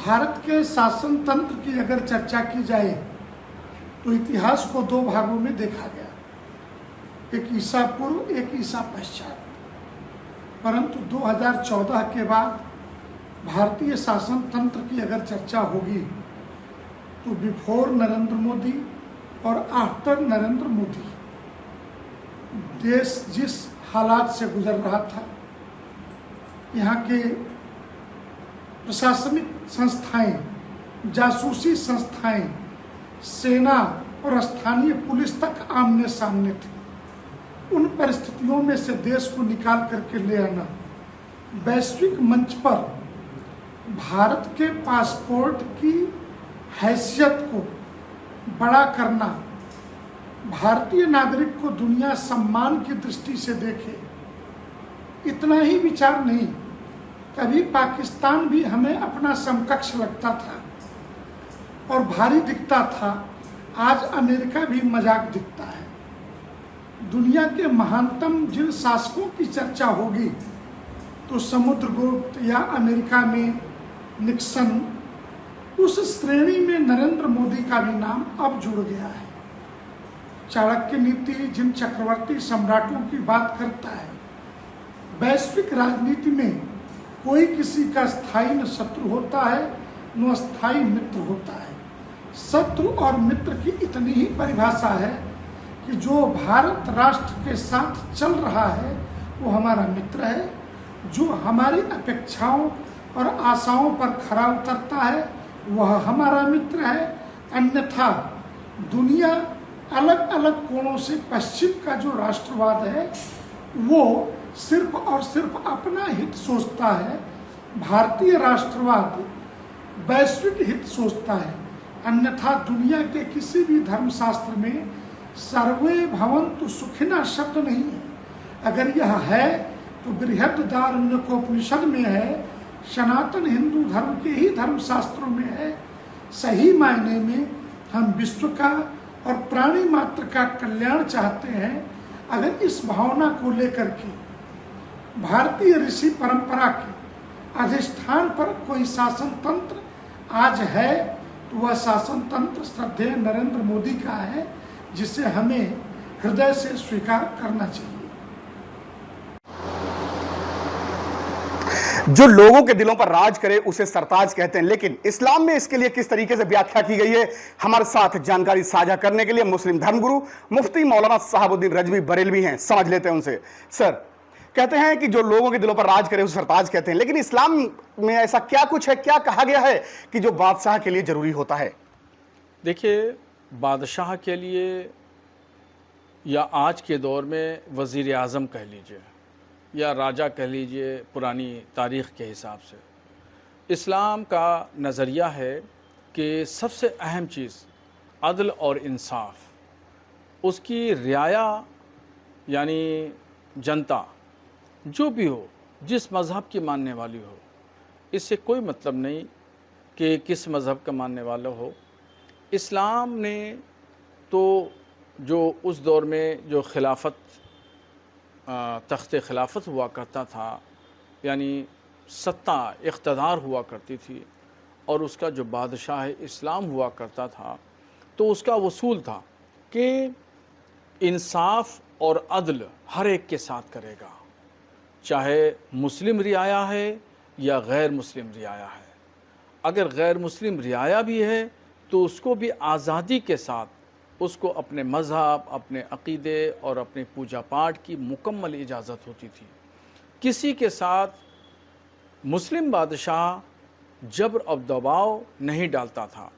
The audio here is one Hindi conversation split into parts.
भारत के शासन तंत्र की अगर चर्चा की जाए तो इतिहास को दो भागों में देखा गया, एक ईसा पूर्व, एक ईसा पश्चात। परंतु 2014 के बाद भारतीय शासन तंत्र की अगर चर्चा होगी तो बिफोर नरेंद्र मोदी और आफ्टर नरेंद्र मोदी देश जिस हालात से गुजर रहा था, यहाँ के प्रशासनिक संस्थाएं, जासूसी संस्थाएं, सेना और स्थानीय पुलिस तक आमने सामने थे। उन परिस्थितियों में से देश को निकाल करके ले आना, वैश्विक मंच पर भारत के पासपोर्ट की हैसियत को बड़ा करना, भारतीय नागरिक को दुनिया सम्मान की दृष्टि से देखे, इतना ही विचार नहीं। कभी पाकिस्तान भी हमें अपना समकक्ष लगता था और भारी दिखता था, आज अमेरिका भी मजाक दिखता है। दुनिया के महानतम जिन शासकों की चर्चा होगी तो समुद्रगुप्त या अमेरिका में निक्सन, उस श्रेणी में नरेंद्र मोदी का भी नाम अब जुड़ गया है। चाणक्य नीति जिन चक्रवर्ती सम्राटों की बात करता है, वैश्विक राजनीति में कोई किसी का स्थायी न शत्रु होता है न स्थायी मित्र होता है। शत्रु और मित्र की इतनी ही परिभाषा है कि जो भारत राष्ट्र के साथ चल रहा है वो हमारा मित्र है, जो हमारी अपेक्षाओं और आशाओं पर खरा उतरता है वह हमारा मित्र है। अन्यथा दुनिया अलग अलग कोणों से पश्चिम का जो राष्ट्रवाद है वो सिर्फ और सिर्फ अपना हित सोचता है। भारतीय राष्ट्रवाद वैश्विक हित सोचता है। अन्यथा दुनिया के किसी भी धर्मशास्त्र में सर्वे भवन्तु सुखिनः शब्द नहीं है। अगर यह है तो बृहदारण्यकोपनिषद में है, सनातन हिंदू धर्म के ही धर्मशास्त्रों में है। सही मायने में हम विश्व का और प्राणी मात्र का कल्याण चाहते हैं। अगर इस भावना को लेकर के भारतीय ऋषि परंपरा के अधिष्ठान पर कोई शासन तंत्र आज है तो वह शासन तंत्र श्रद्धेय नरेंद्र मोदी का है, जिसे हमें हृदय से स्वीकार करना चाहिए। जो लोगों के दिलों पर राज करे उसे सरताज कहते हैं, लेकिन इस्लाम में इसके लिए किस तरीके से व्याख्या की गई है, हमारे साथ जानकारी साझा करने के लिए मुस्लिम धर्मगुरु मुफ्ती मौलाना साहबुद्दीन रजवी बरेलवी हैं। समझ लेते हैं उनसे। सर, कहते हैं कि जो लोगों के दिलों पर राज करे उसे सरताज कहते हैं, लेकिन इस्लाम में ऐसा क्या कुछ है, क्या कहा गया है कि जो बादशाह के लिए जरूरी होता है? देखिए, बादशाह के लिए या आज के दौर में वज़ीर आज़म कह लीजिए या राजा कह लीजिए, पुरानी तारीख़ के हिसाब से इस्लाम का नज़रिया है कि सबसे अहम चीज़ अदल और इंसाफ, उसकी रियाया यानी जनता जो भी हो, जिस मज़हब की मानने वाली हो, इससे कोई मतलब नहीं कि किस मज़हब का मानने वाला हो। इस्लाम ने तो जो उस दौर में जो खिलाफत तख्त खिलाफत हुआ करता था, यानी सत्ता इक़्तिदार हुआ करती थी, और उसका जो बादशाह इस्लाम हुआ करता था, तो उसका वसूल था कि इंसाफ और अदल हर एक के साथ करेगा, चाहे मुस्लिम रियाया है या गैर मुस्लिम रियाया है। अगर गैर मुस्लिम रियाया भी है तो उसको भी आज़ादी के साथ उसको अपने मज़हब, अपने अक़ीदे और अपने पूजा पाठ की मुकम्मल इजाज़त होती थी। किसी के साथ मुस्लिम बादशाह जबर और दबाव नहीं डालता था।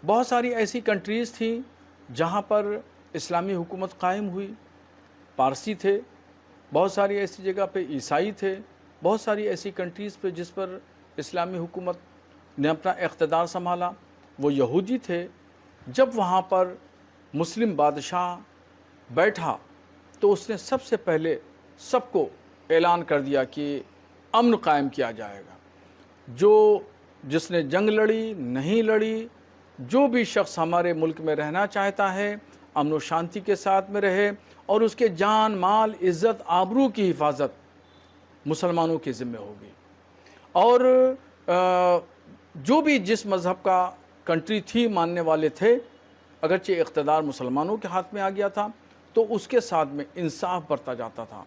बहुत सारी ऐसी कंट्रीज़ थी जहाँ पर इस्लामी हुकूमत कायम हुई। पारसी थे, बहुत सारी ऐसी जगह पे ईसाई थे, बहुत सारी ऐसी कंट्रीज़ पे जिस पर इस्लामी हुकूमत ने अपना इक़्तिदार संभाला। वो यहूदी थे। जब वहाँ पर मुस्लिम बादशाह बैठा तो उसने सबसे पहले सबको ऐलान कर दिया कि अमन कायम किया जाएगा। जिसने जंग लड़ी नहीं लड़ी, जो भी शख्स हमारे मुल्क में रहना चाहता है अमन और शांति के साथ में रहे, और उसके जान माल इज़्ज़त आबरू की हिफाजत मुसलमानों के ज़िम्मे होगी। और जो भी जिस मज़हब का कंट्री थी मानने वाले थे, अगरचे इक़्तिदार मुसलमानों के हाथ में आ गया था, तो उसके साथ में इंसाफ बरता जाता था।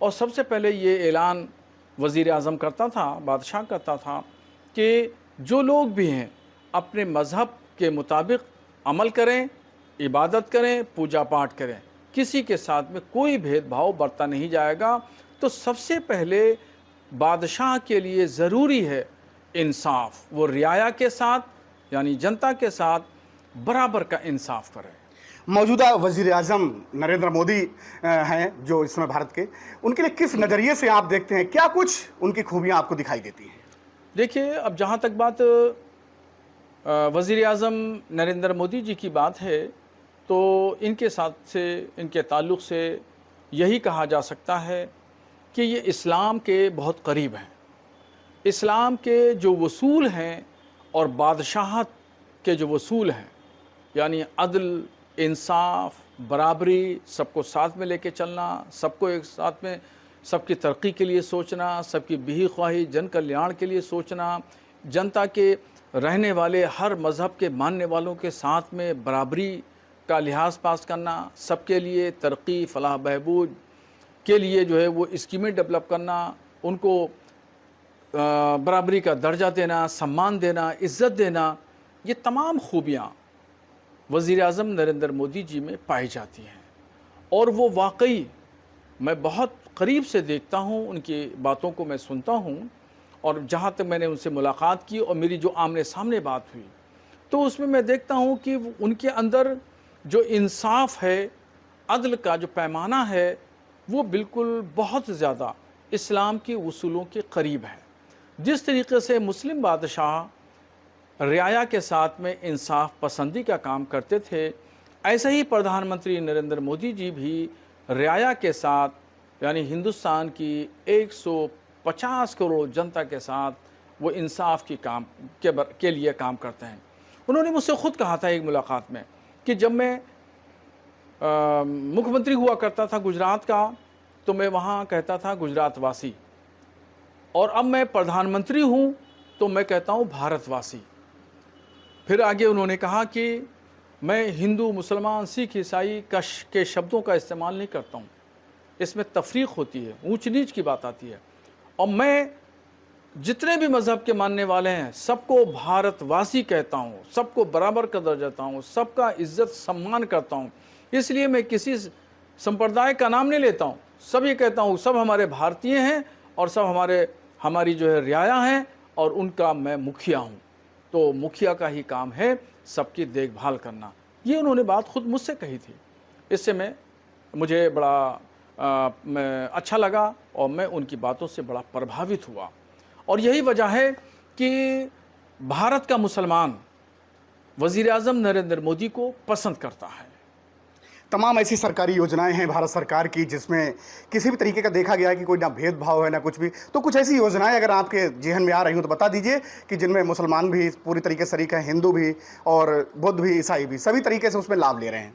और सबसे पहले ये ऐलान वज़ीर आज़म करता था, बादशाह करता था कि जो लोग भी हैं अपने मज़हब के मुताबिक अमल करें, इबादत करें, पूजा पाठ करें, किसी के साथ में कोई भेदभाव बरता नहीं जाएगा। तो सबसे पहले बादशाह के लिए ज़रूरी है इंसाफ, वो रियाया के साथ यानी जनता के साथ बराबर का इंसाफ करें। मौजूदा वजीर आजम नरेंद्र मोदी हैं जो इस समय भारत के, उनके लिए किस नज़रिए से आप देखते हैं, क्या कुछ उनकी खूबियां आपको दिखाई देती हैं? देखिए, अब जहाँ तक बात वज़ीर आज़म नरेंद्र मोदी जी की बात है, तो इनके साथ से, इनके ताल्लुक़ से यही कहा जा सकता है कि ये इस्लाम के बहुत करीब हैं। इस्लाम के जो वसूल हैं और बादशाहत के जो वसूल हैं, यानी अदल, इंसाफ, बराबरी, सबको साथ में लेके चलना, सबको एक साथ में, सबकी तरक्की के लिए सोचना, सबकी बिही ख्वाही, जन कल्याण के लिए सोचना, जनता के रहने वाले हर मज़हब के मानने वालों के साथ में बराबरी का लिहाज पास करना, सबके लिए तरक्की, फलाह बहबूद के लिए जो है वो स्कीमें डेवलप करना, उनको बराबरी का दर्जा देना, सम्मान देना, इज़्ज़त देना, ये तमाम खूबियाँ वज़ीर आज़म नरेंद्र मोदी जी में पाई जाती हैं। और वो वाकई मैं बहुत करीब से देखता हूँ, उनकी बातों को मैं सुनता हूँ, और जहाँ तक मैंने उनसे मुलाकात की और मेरी जो आमने सामने बात हुई, तो उसमें मैं देखता हूँ कि उनके अंदर जो इंसाफ है, अदल का जो पैमाना है, वो बिल्कुल बहुत ज़्यादा इस्लाम के उसूलों के करीब है। जिस तरीके से मुस्लिम बादशाह रियाया के साथ में इंसाफ पसंदी का काम करते थे, ऐसे ही प्रधानमंत्री नरेंद्र मोदी जी भी रियाया के साथ यानी हिंदुस्तान की 150 करोड़ जनता के साथ वो इंसाफ की काम के लिए काम करते हैं। उन्होंने मुझसे ख़ुद कहा था एक मुलाकात में कि जब मैं मुख्यमंत्री हुआ करता था गुजरात का, तो मैं वहाँ कहता था गुजरात वासी, और अब मैं प्रधानमंत्री हूँ तो मैं कहता हूँ भारतवासी। फिर आगे उन्होंने कहा कि मैं हिंदू, मुसलमान, सिख, ईसाई के शब्दों का इस्तेमाल नहीं करता हूँ, इसमें तफरीक होती है, ऊंच नीच की बात आती है, और मैं जितने भी मज़हब के मानने वाले हैं सबको भारतवासी कहता हूँ, सबको बराबर का दर्जा देता हूँ, सबका इज़्ज़त सम्मान करता हूँ। इसलिए मैं किसी संप्रदाय का नाम नहीं लेता हूँ, सभी कहता हूँ सब हमारे भारतीय हैं और सब हमारी जो है रियाया हैं, और उनका मैं मुखिया हूँ। तो मुखिया का ही काम है सबकी देखभाल करना। ये उन्होंने बात खुद मुझसे कही थी। इससे मुझे बड़ा अच्छा लगा और मैं उनकी बातों से बड़ा प्रभावित हुआ। और यही वजह है कि भारत का मुसलमान वज़ीर आज़म नरेंद्र मोदी को पसंद करता है। तमाम ऐसी सरकारी योजनाएं हैं भारत सरकार की जिसमें किसी भी तरीके का देखा गया है कि कोई ना भेदभाव है ना कुछ भी। तो कुछ ऐसी योजनाएं अगर आपके जेहन में आ रही हो तो बता दीजिए कि जिनमें मुसलमान भी पूरी तरीके से शरीक हैं, हिंदू भी और बुद्ध भी, ईसाई भी, सभी तरीके से उसमें लाभ ले रहे हैं।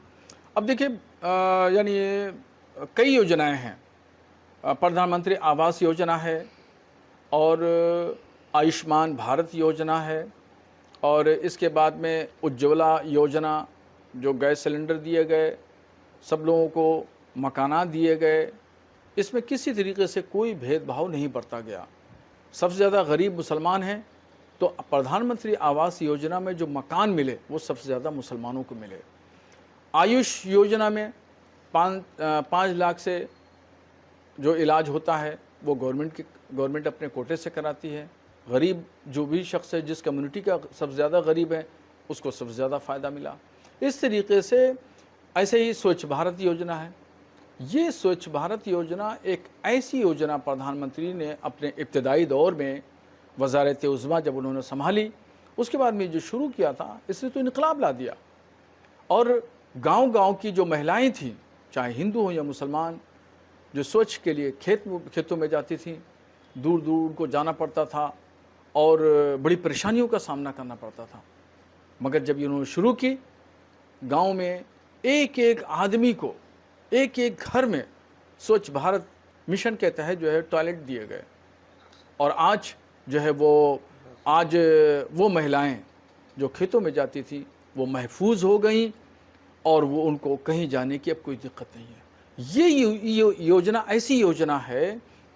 अब देखिए, यानी कई योजनाएं हैं। प्रधानमंत्री आवास योजना है, और आयुष्मान भारत योजना है, और इसके बाद में उज्ज्वला योजना, जो गैस सिलेंडर दिए गए, सब लोगों को मकानात दिए गए, इसमें किसी तरीके से कोई भेदभाव नहीं बरता गया। सबसे ज़्यादा गरीब मुसलमान हैं, तो प्रधानमंत्री आवास योजना में जो मकान मिले वो सबसे ज़्यादा मुसलमानों को मिले। आयुष योजना में 5 लाख से जो इलाज होता है वो गवर्नमेंट अपने कोटे से कराती है। गरीब जो भी शख्स है, जिस कम्युनिटी का सबसे ज़्यादा गरीब है, उसको सबसे ज़्यादा फ़ायदा मिला। इस तरीके से ऐसे ही स्वच्छ भारत योजना है। ये स्वच्छ भारत योजना एक ऐसी योजना प्रधानमंत्री ने अपने इब्तदाई दौर में वज़ारत उज़्मा जब उन्होंने संभाली, उसके बाद में जो शुरू किया था, इसने तो इनकलाब ला दिया। और गांव-गांव की जो महिलाएं थीं, चाहे हिंदू हो या मुसलमान, जो स्वच्छ के लिए खेतों में जाती थीं, दूर दूर उनको जाना पड़ता था और बड़ी परेशानियों का सामना करना पड़ता था। मगर जब इन्होंने शुरू की, गांव में एक एक आदमी को एक एक घर में स्वच्छ भारत मिशन के तहत जो है टॉयलेट दिए गए, और आज जो है वो आज वो महिलाएं जो खेतों में जाती थी वो महफूज हो गई और वो उनको कहीं जाने की अब कोई दिक्कत नहीं है। ये योजना ऐसी योजना है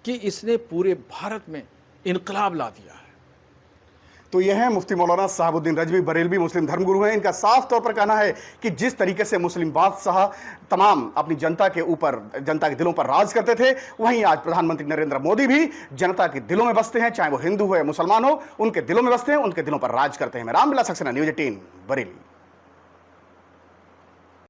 कि इसने पूरे भारत में इनकलाब ला दिया है। तो यह है मुफ्ती मौलाना साहबुद्दीन रजवी बरेलवी, मुस्लिम धर्मगुरु हैं। इनका साफ तौर पर कहना है कि जिस तरीके से मुस्लिम बादशाह तमाम अपनी जनता के ऊपर, जनता के दिलों पर राज करते थे, वहीं आज प्रधानमंत्री नरेंद्र मोदी भी जनता के दिलों में बसते हैं, चाहे वो हिंदू हो या मुसलमान हो, उनके दिलों में बसते हैं, उनके दिलों पर राज करते हैं। मैं रामविलास सक्सेना, न्यूज़ 18 बरेली।